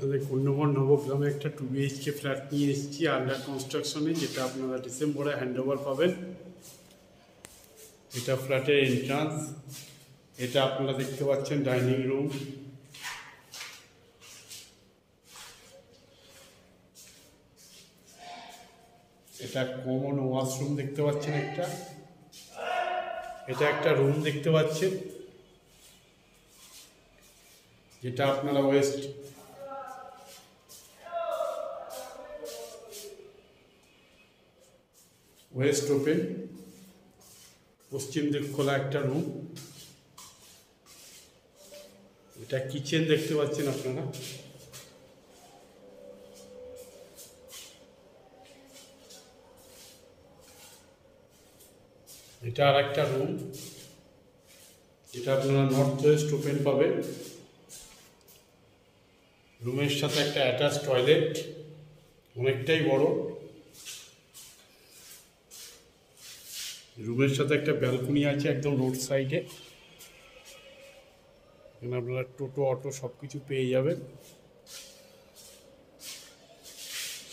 আপনাদের কন্যগর নবগ্রামে একটা 2 BHK flat নিয়ে এসেছি আন্ডার কনস্ট্রাকশনে, যেটা আপনারা ডিসেম্বরে হ্যান্ডওভার পাবেন। এটা ফ্ল্যাটের এন্ট্রান্স। এটা আপনারা দেখতে পাচ্ছেন ডাইনিং রুম। এটা কমন ওয়াশরুম দেখতে পাচ্ছেন একটা। এটা একটা রুম দেখতে পাচ্ছেন, যেটা আপনারা ওয়েস্ট ওপেন পশ্চিম দিক খোলা একটা রুম। এটা কিচেন দেখতে পাচ্ছেন আপনারা। এটা আর একটা রুম, যেটা আপনারা নর্থ ওয়েস্ট ওপেন পাবেন। রুমের সাথে একটা অ্যাটাচ টয়লেট, অনেকটাই বড়। রুমের সাথে একটা ব্যালকনি আছে একদম রোড সাইডে। এখানে আপনারা টোটো অটো সব কিছু পেয়ে যাবেন।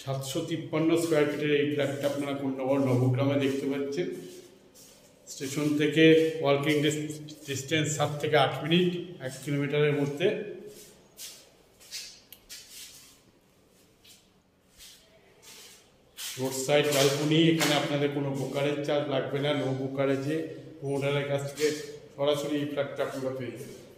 753 স্কোয়ার ফিটের এই ফ্ল্যাটটা আপনারা কন্যগর নবগ্রামে দেখতে পাচ্ছেন। স্টেশন থেকে ওয়াকিং ডিস্টেন্স 7 থেকে 8 মিনিট, 1 কিলোমিটারের মধ্যে। Road side balcony. এখানে আপনাদের কোনো ব্রোকারেজ চার্জ লাগবে না। নো ব্রোকারেজে প্রমোটারের কাছ থেকে সরাসরি এই ফ্ল্যাটটা আপনারা পেয়ে যাবেন।